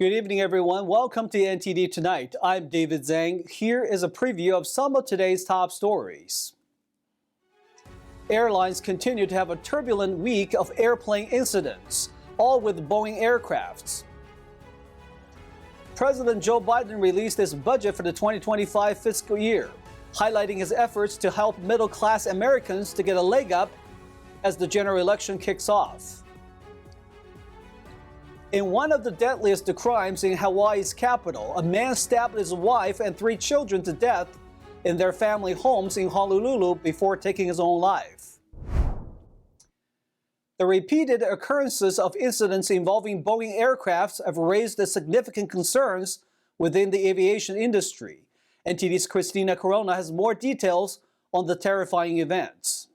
Good evening, everyone. Welcome to NTD Tonight. I'm David Zhang. Here is a preview of some of today's top stories. Airlines continue to have a turbulent week of airplane incidents, all with Boeing aircrafts. President Joe Biden released his budget for the 2025 fiscal year, highlighting his efforts to help middle-class Americans to get a leg up as the general election kicks off. In one of the deadliest crimes in Hawaii's capital, a man stabbed his wife and 3 children to death in their family homes in Honolulu before taking his own life. The repeated occurrences of incidents involving Boeing aircrafts have raised significant concerns within the aviation industry. NTD's Christina Corona has more details on the terrifying events.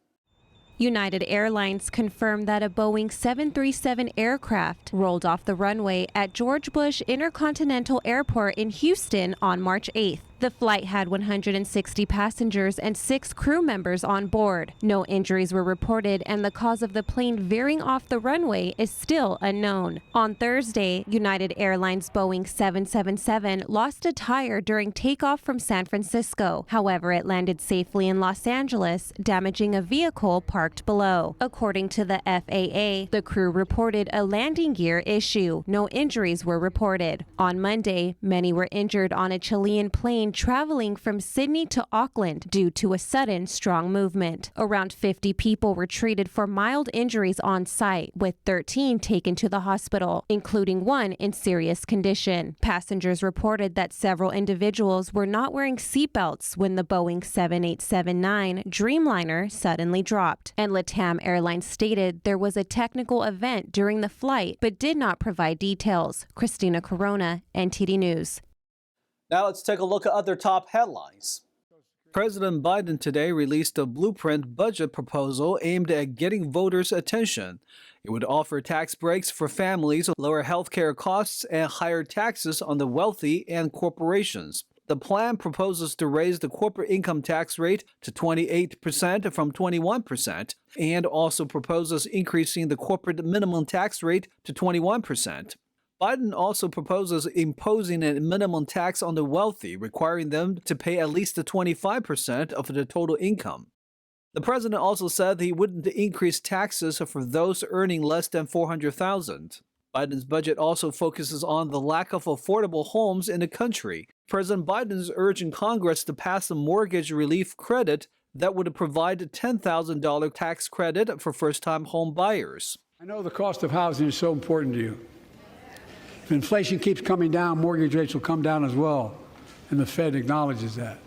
United Airlines confirmed that a Boeing 737 aircraft rolled off the runway at George Bush Intercontinental Airport in Houston on March 8th. The flight had 160 passengers and 6 crew members on board. No injuries were reported, and the cause of the plane veering off the runway is still unknown. On Thursday, United Airlines Boeing 777 lost a tire during takeoff from San Francisco. However, it landed safely in Los Angeles, damaging a vehicle parked below. According to the FAA, the crew reported a landing gear issue. No injuries were reported. On Monday, many were injured on a Chilean plane traveling from Sydney to Auckland due to a sudden strong movement. Around 50 people were treated for mild injuries on site, with 13 taken to the hospital, including 1 in serious condition. Passengers reported that several individuals were not wearing seatbelts when the Boeing 7879 Dreamliner suddenly dropped, and LATAM Airlines stated there was a technical event during the flight but did not provide details. Christina Corona, NTD News. Now let's take a look at other top headlines. President Biden today released a blueprint budget proposal aimed at getting voters' attention. It would offer tax breaks for families, lower healthcare costs, and higher taxes on the wealthy and corporations. The plan proposes to raise the corporate income tax rate to 28% from 21%, and also proposes increasing the corporate minimum tax rate to 21%. Biden also proposes imposing a minimum tax on the wealthy, requiring them to pay at least 25% of their total income. The president also said he wouldn't increase taxes for those earning less than $400,000. Biden's budget also focuses on the lack of affordable homes in the country. President Biden is urging Congress to pass a mortgage relief credit that would provide a $10,000 tax credit for first-time home buyers. I know the cost of housing is so important to you. If inflation keeps coming down, mortgage rates will come down as well, and the Fed acknowledges that.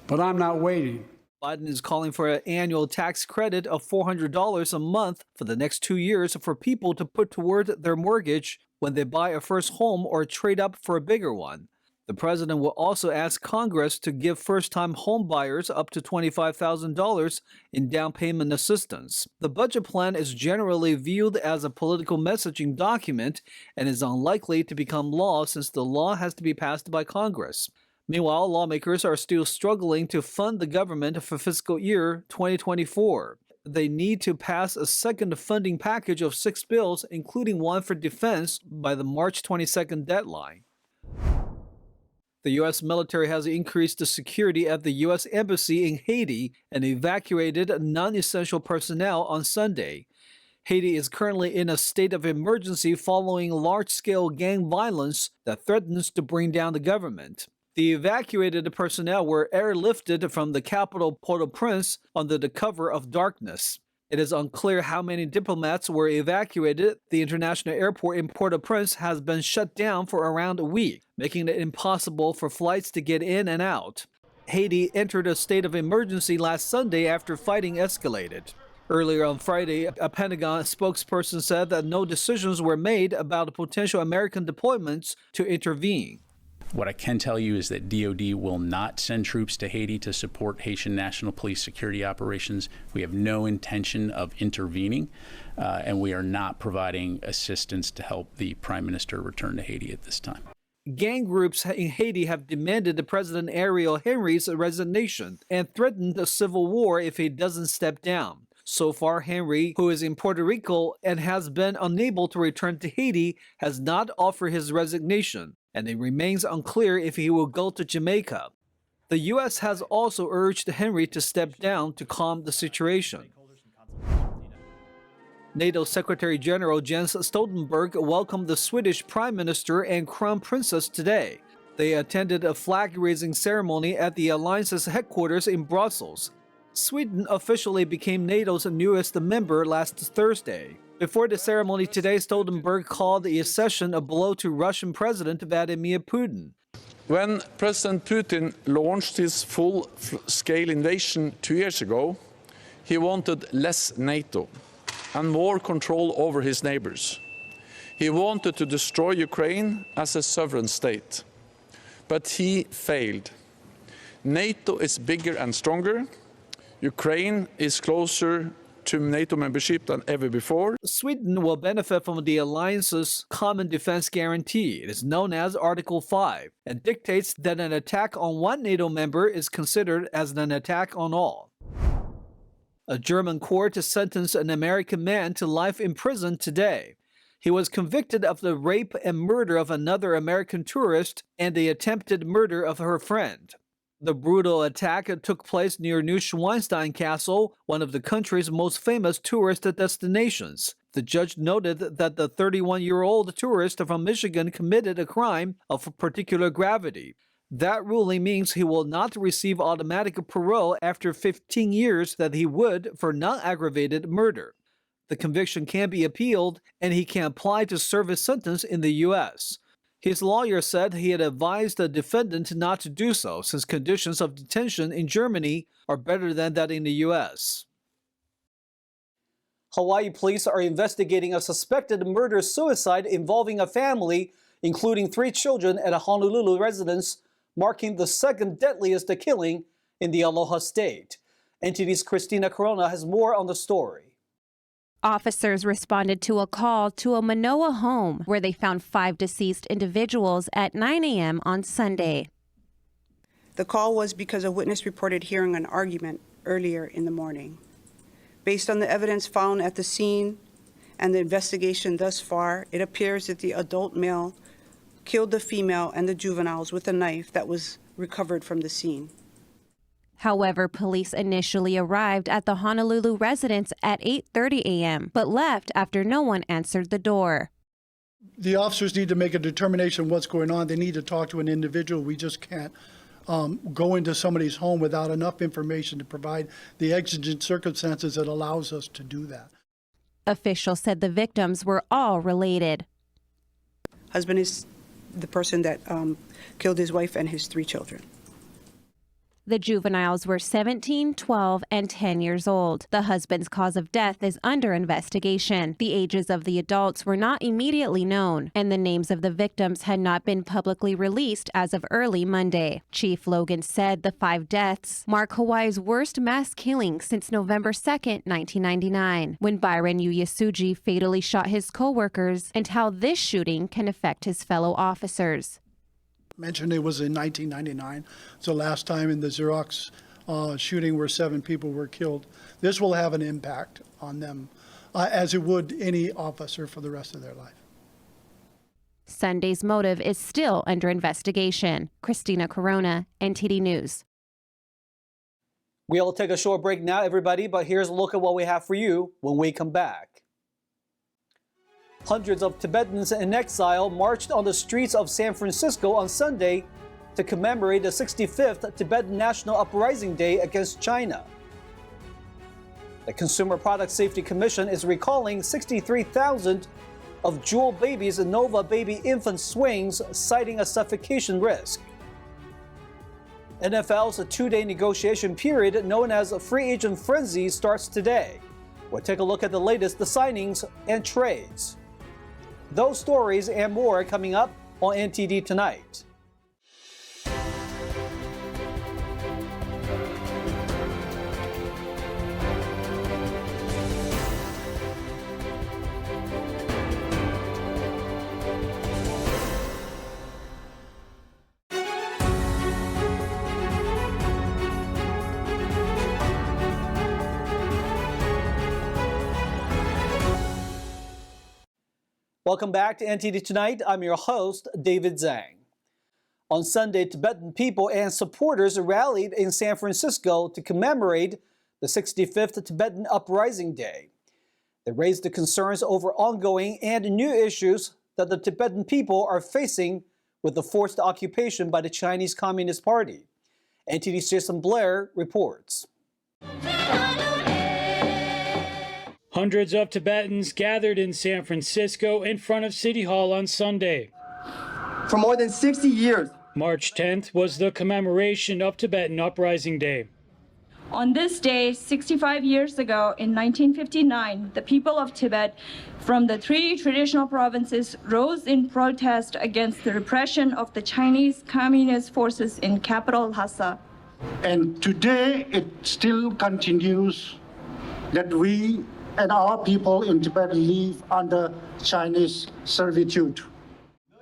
But I'm not waiting. Biden is calling for an annual tax credit of $400 a month for the next 2 years for people to put toward their mortgage when they buy a first home or trade up for a bigger one. The president will also ask Congress to give first-time home buyers up to $25,000 in down payment assistance. The budget plan is generally viewed as a political messaging document and is unlikely to become law since the law has to be passed by Congress. Meanwhile, lawmakers are still struggling to fund the government for fiscal year 2024. They need to pass a second funding package of 6 bills, including one for defense, by the March 22nd deadline. The U.S. military has increased the security at the U.S. Embassy in Haiti and evacuated non-essential personnel on Sunday. Haiti is currently in a state of emergency following large-scale gang violence that threatens to bring down the government. The evacuated personnel were airlifted from the capital Port-au-Prince under the cover of darkness. It is unclear how many diplomats were evacuated. The international airport in Port-au-Prince has been shut down for around a week, making it impossible for flights to get in and out. Haiti entered a state of emergency last Sunday after fighting escalated. Earlier on Friday, a Pentagon spokesperson said that no decisions were made about potential American deployments to intervene. What I can tell you is that DoD will not send troops to Haiti to support Haitian National Police security operations. We have no intention of intervening, and we are not providing assistance to help the Prime Minister return to Haiti at this time. Gang groups in Haiti have demanded the President Ariel Henry's resignation and threatened a civil war if he doesn't step down. So far, Henry, who is in Puerto Rico and has been unable to return to Haiti, has not offered his resignation, and it remains unclear if he will go to Jamaica. The U.S. has also urged Henry to step down to calm the situation. NATO Secretary General Jens Stoltenberg welcomed the Swedish Prime Minister and Crown Princess today. They attended a flag-raising ceremony at the alliance's headquarters in Brussels. Sweden officially became NATO's newest member last Thursday. Before the ceremony today, Stoltenberg called the accession a blow to Russian President Vladimir Putin. When President Putin launched his full-scale invasion 2 years ago, he wanted less NATO and more control over his neighbors. He wanted to destroy Ukraine as a sovereign state. But he failed. NATO is bigger and stronger. Ukraine is closer to NATO membership than ever before. Sweden will benefit from the alliance's Common Defense Guarantee. It is known as Article 5 and dictates that an attack on one NATO member is considered as an attack on all. A German court sentenced an American man to life in prison today. He was convicted of the rape and murder of another American tourist and the attempted murder of her friend. The brutal attack took place near Neuschwanstein Castle, one of the country's most famous tourist destinations. The judge noted that the 31-year-old tourist from Michigan committed a crime of particular gravity. That ruling means he will not receive automatic parole after 15 years that he would for non-aggravated murder. The conviction can be appealed, and he can apply to serve his sentence in the U.S. His lawyer said he had advised the defendant not to do so, since conditions of detention in Germany are better than that in the U.S. Hawaii police are investigating a suspected murder-suicide involving a family, including 3 children at a Honolulu residence, marking the second deadliest killing in the Aloha State. NTD's Christina Corona has more on the story. Officers responded to a call to a Manoa home where they found 5 deceased individuals at 9 a.m. on Sunday. The call was because a witness reported hearing an argument earlier in the morning. Based on the evidence found at the scene and the investigation thus far, it appears that the adult male killed the female and the juveniles with a knife that was recovered from the scene. However, police initially arrived at the Honolulu residence at 8:30 a.m., but left after no one answered the door. The officers need to make a determination what's going on. They need to talk to an individual. We just can't go into somebody's home without enough information to provide the exigent circumstances that allows us to do that. Officials said the victims were all related. Husband is the person that killed his wife and his 3 children. The juveniles were 17, 12, and 10 years old. The husband's cause of death is under investigation. The ages of the adults were not immediately known, and the names of the victims had not been publicly released as of early Monday. Chief Logan said the 5 deaths mark Hawaii's worst mass killing since November 2, 1999, when Byron Uyasugi fatally shot his co-workers, and how this shooting can affect his fellow officers. Mentioned it was in 1999. It's the last time in the Xerox shooting where 7 people were killed. This will have an impact on them, as it would any officer for the rest of their life. Sunday's motive is still under investigation. Christina Corona, NTD News. We'll take a short break now, everybody, but here's a look at what we have for you when we come back. Hundreds of Tibetans in exile marched on the streets of San Francisco on Sunday to commemorate the 65th Tibetan National Uprising Day against China. The Consumer Product Safety Commission is recalling 63,000 of Jool babies and Nova baby infant swings, citing a suffocation risk. NFL's 2-day negotiation period, known as a free agent frenzy, starts today. We'll take a look at the latest signings and trades. Those stories and more coming up on NTD Tonight. Welcome back to NTD Tonight. I'm your host, David Zhang. On Sunday, Tibetan people and supporters rallied in San Francisco to commemorate the 65th Tibetan Uprising Day. They raised the concerns over ongoing and new issues that the Tibetan people are facing with the forced occupation by the Chinese Communist Party. NTD's Jason Blair reports. Hundreds of Tibetans gathered in San Francisco in front of City Hall on Sunday. For more than 60 years, March 10th was the commemoration of Tibetan Uprising Day. On this day, 65 years ago, in 1959, the people of Tibet from the 3 traditional provinces rose in protest against the repression of the Chinese Communist forces in capital Lhasa. And today it still continues that we and our people in Tibet live under Chinese servitude.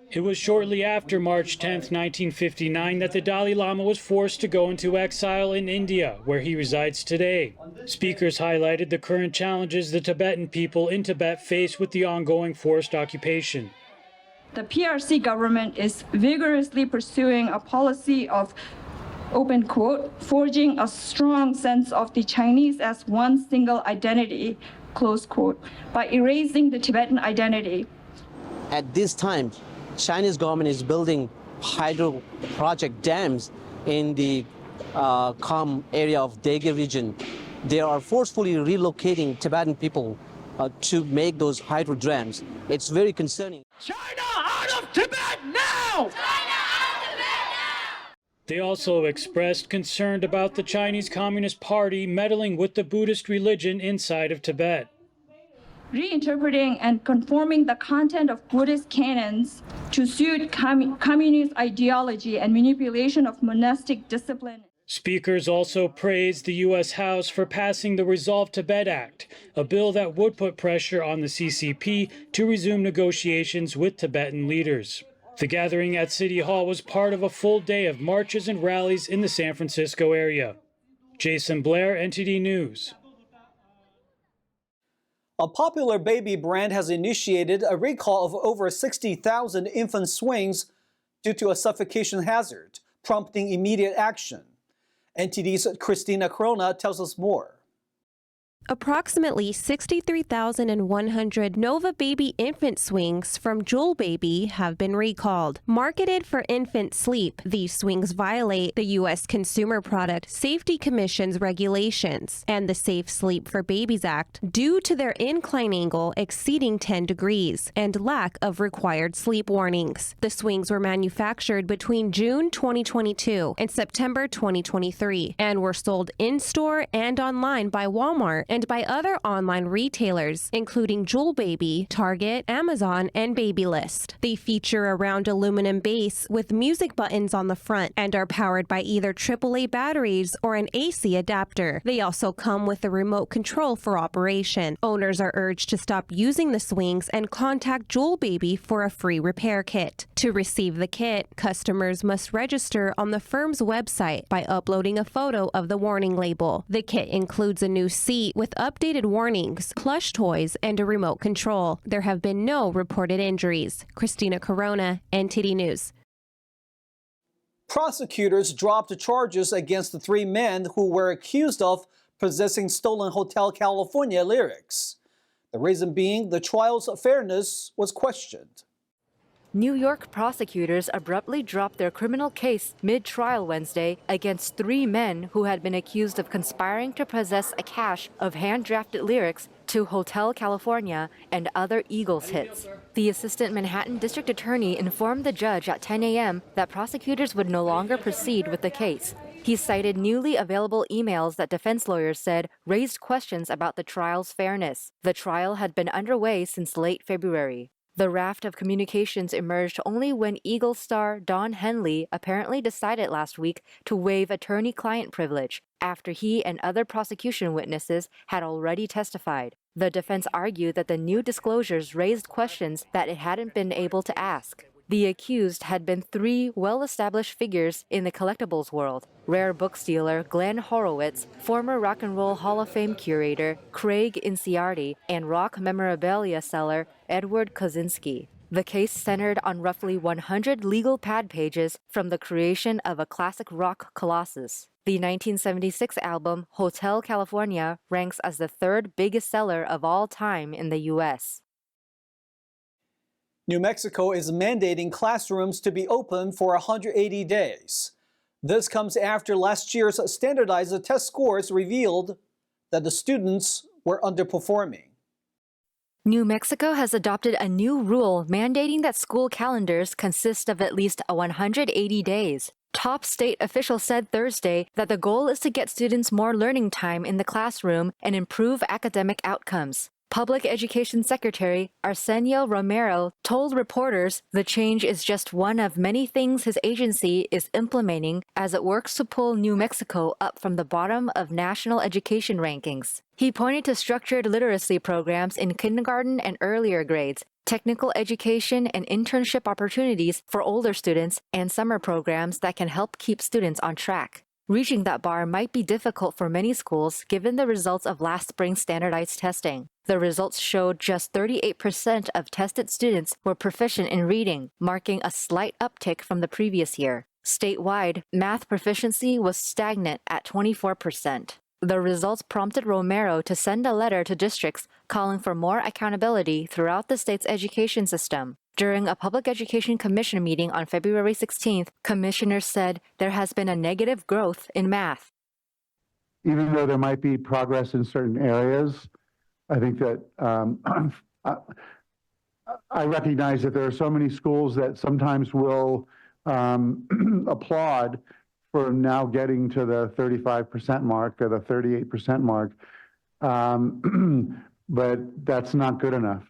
It was shortly after March 10th, 1959, that the Dalai Lama was forced to go into exile in India, where he resides today. Speakers highlighted the current challenges the Tibetan people in Tibet face with the ongoing forced occupation. The PRC government is vigorously pursuing a policy of, open quote, forging a strong sense of the Chinese as one single identity, close quote, by erasing the Tibetan identity. At this time, Chinese government is building hydro project dams in the Kham area of Dege region. They are forcefully relocating Tibetan people to make those hydro dams. It's very concerning. China out of Tibet now! China out of Tibet now! They also expressed concern about the Chinese Communist Party meddling with the Buddhist religion inside of Tibet. Reinterpreting and conforming the content of Buddhist canons to suit communist ideology and manipulation of monastic discipline. Speakers also praised the U.S. House for passing the Resolve Tibet Act, a bill that would put pressure on the CCP to resume negotiations with Tibetan leaders. The gathering at City Hall was part of a full day of marches and rallies in the San Francisco area. Jason Blair, NTD News. A popular baby brand has initiated a recall of over 60,000 infant swings due to a suffocation hazard, prompting immediate action. NTD's Christina Corona tells us more. Approximately 63,100 Nova Baby infant swings from Jool Baby have been recalled. Marketed for infant sleep, these swings violate the U.S. Consumer Product Safety Commission's regulations and the Safe Sleep for Babies Act due to their incline angle exceeding 10 degrees and lack of required sleep warnings. The swings were manufactured between June 2022 and September 2023 and were sold in-store and online by Walmart and by other online retailers, including Jool Baby, Target, Amazon, and Babylist. They feature a round aluminum base with music buttons on the front and are powered by either AAA batteries or an AC adapter. They also come with a remote control for operation. Owners are urged to stop using the swings and contact Jool Baby for a free repair kit. To receive the kit, customers must register on the firm's website by uploading a photo of the warning label. The kit includes a new seat with updated warnings, plush toys, and a remote control. There have been no reported injuries. Christina Corona, NTD News. Prosecutors dropped charges against the 3 men who were accused of possessing stolen Hotel California lyrics. The reason being the trial's fairness was questioned. New York prosecutors abruptly dropped their criminal case mid-trial Wednesday against 3 men who had been accused of conspiring to possess a cache of hand-drafted lyrics to Hotel California and other Eagles hits. The assistant Manhattan district attorney informed the judge at 10 a.m. that prosecutors would no longer proceed with the case. He cited newly available emails that defense lawyers said raised questions about the trial's fairness. The trial had been underway since late February. The raft of communications emerged only when Eagles star Don Henley apparently decided last week to waive attorney-client privilege after he and other prosecution witnesses had already testified. The defense argued that the new disclosures raised questions that it hadn't been able to ask. The accused had been three well-established figures in the collectibles world: rare book dealer Glenn Horowitz, former Rock and Roll Hall of Fame curator Craig Inciardi, and rock memorabilia seller Edward Kosinski. The case centered on roughly 100 legal pad pages from the creation of a classic rock colossus. The 1976 album Hotel California ranks as the third biggest seller of all time in the U.S. New Mexico is mandating classrooms to be open for 180 days. This comes after last year's standardized test scores revealed that the students were underperforming. New Mexico has adopted a new rule mandating that school calendars consist of at least 180 days. Top state officials said Thursday that the goal is to get students more learning time in the classroom and improve academic outcomes. Public Education Secretary Arsenio Romero told reporters the change is just one of many things his agency is implementing as it works to pull New Mexico up from the bottom of national education rankings. He pointed to structured literacy programs in kindergarten and earlier grades, technical education and internship opportunities for older students, and summer programs that can help keep students on track. Reaching that bar might be difficult for many schools given the results of last spring's standardized testing. The results showed just 38% of tested students were proficient in reading, marking a slight uptick from the previous year. Statewide, math proficiency was stagnant at 24%. The results prompted Romero to send a letter to districts calling for more accountability throughout the state's education system. During a Public Education Commission meeting on February 16th, commissioners said there has been a negative growth in math. Even though there might be progress in certain areas, I think that I recognize that there are so many schools that sometimes will applaud for now getting to the 35% mark or the 38% mark, but that's not good enough.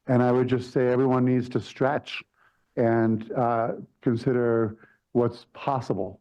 And I would just say everyone needs to stretch and consider what's possible.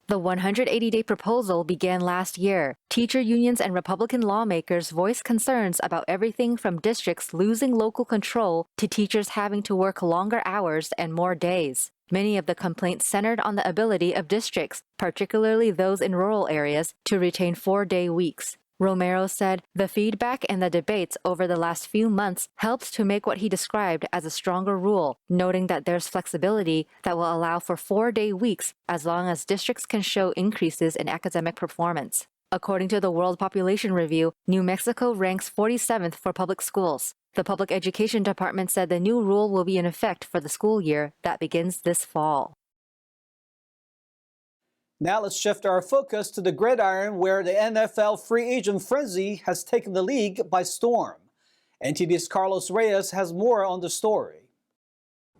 The 180-day proposal began last year. Teacher unions and Republican lawmakers voiced concerns about everything from districts losing local control to teachers having to work longer hours and more days. Many of the complaints centered on the ability of districts, particularly those in rural areas, to retain 4-day weeks. Romero said the feedback and the debates over the last few months helped to make what he described as a stronger rule, noting that there's flexibility that will allow for 4-day weeks as long as districts can show increases in academic performance. According to the World Population Review, New Mexico ranks 47th for public schools. The Public Education Department said the new rule will be in effect for the school year that begins this fall. Now let's shift our focus to the gridiron, where the NFL free agent frenzy has taken the league by storm. NTD's Carlos Reyes has more on the story.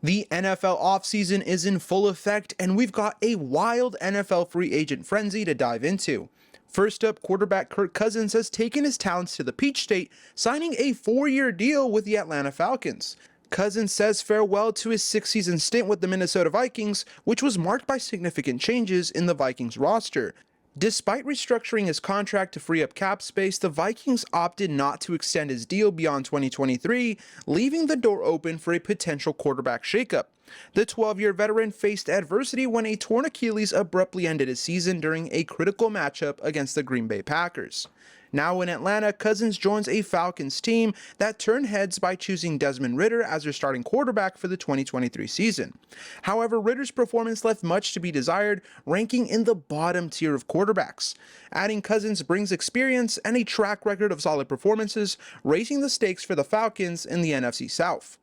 The NFL offseason is in full effect, and we've got a wild NFL free agent frenzy to dive into. First up, quarterback Kirk Cousins has taken his talents to the Peach State, signing a 4-year deal with the Atlanta Falcons. Cousins says farewell to his 6-season stint with the Minnesota Vikings, which was marked by significant changes in the Vikings roster. Despite restructuring his contract to free up cap space, the Vikings opted not to extend his deal beyond 2023, leaving the door open for a potential quarterback shakeup. The 12-year veteran faced adversity when a torn Achilles abruptly ended his season during a critical matchup against the Green Bay Packers. Now in Atlanta, Cousins joins a Falcons team that turned heads by choosing Desmond Ridder as their starting quarterback for the 2023 season. However, Ridder's performance left much to be desired, ranking in the bottom tier of quarterbacks. Adding Cousins brings experience and a track record of solid performances, raising the stakes for the Falcons in the NFC South.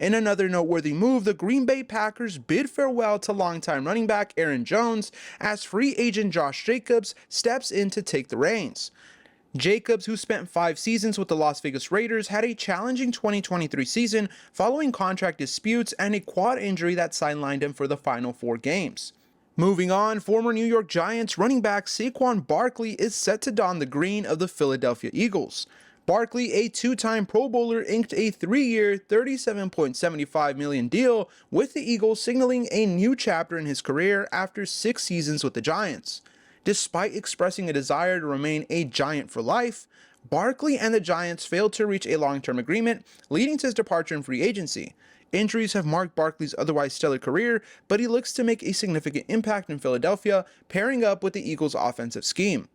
In another noteworthy move, the Green Bay Packers bid farewell to longtime running back Aaron Jones as free agent Josh Jacobs steps in to take the reins. Jacobs, who spent 5 seasons with the Las Vegas Raiders, had a challenging 2023 season following contract disputes and a quad injury that sidelined him for the final 4 games. Moving on, former New York Giants running back Saquon Barkley is set to don the green of the Philadelphia Eagles. Barkley, a 2-time Pro Bowler, inked a 3-year, $37.75 million deal with the Eagles, signaling a new chapter in his career after 6 seasons with the Giants. Despite expressing a desire to remain a Giant for life, Barkley and the Giants failed to reach a long-term agreement, leading to his departure in free agency. Injuries have marked Barkley's otherwise stellar career, but he looks to make a significant impact in Philadelphia, pairing up with the Eagles' offensive scheme.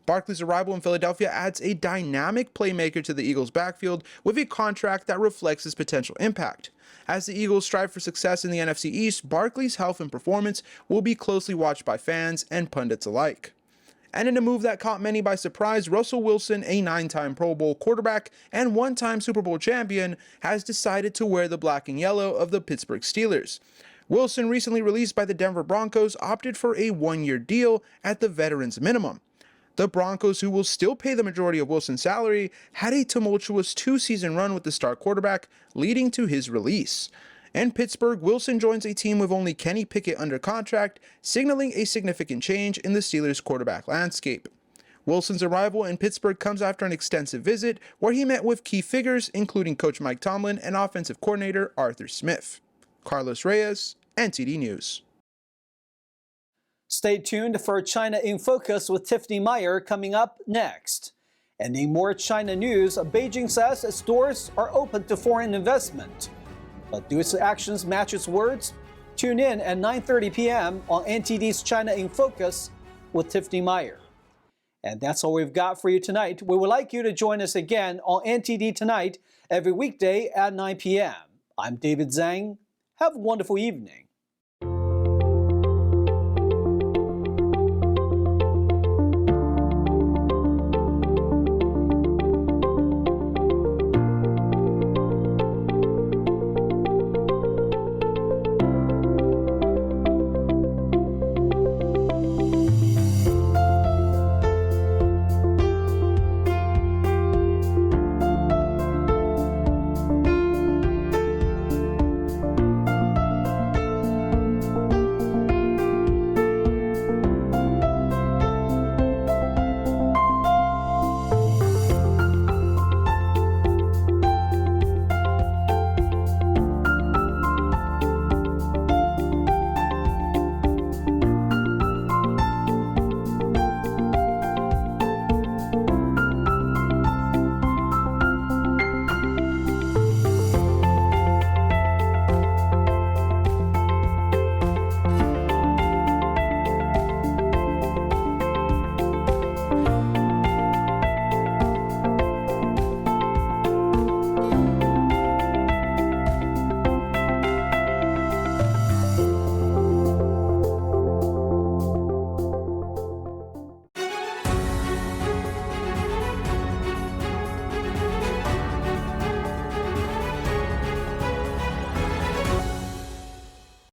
Barkley's arrival in Philadelphia adds a dynamic playmaker to the Eagles' backfield with a contract that reflects his potential impact. As the Eagles strive for success in the NFC East, Barkley's health and performance will be closely watched by fans and pundits alike. And in a move that caught many by surprise, Russell Wilson, a 9-time Pro Bowl quarterback and 1-time Super Bowl champion, has decided to wear the black and yellow of the Pittsburgh Steelers. Wilson, recently released by the Denver Broncos, opted for a 1-year deal at the veteran's minimum. The Broncos, who will still pay the majority of Wilson's salary, had a tumultuous 2-season run with the star quarterback, leading to his release. In Pittsburgh, Wilson joins a team with only Kenny Pickett under contract, signaling a significant change in the Steelers' quarterback landscape. Wilson's arrival in Pittsburgh comes after an extensive visit where he met with key figures, including Coach Mike Tomlin and offensive coordinator Arthur Smith. Carlos Reyes, NTD News. Stay tuned for China in Focus with Tiffany Meyer coming up next. And in more China news, Beijing says its doors are open to foreign investment. But do its actions match its words? Tune in at 9:30 p.m. on NTD's China in Focus with Tiffany Meyer. And that's all we've got for you tonight. We would like you to join us again on NTD Tonight every weekday at 9 p.m. I'm David Zhang. Have a wonderful evening.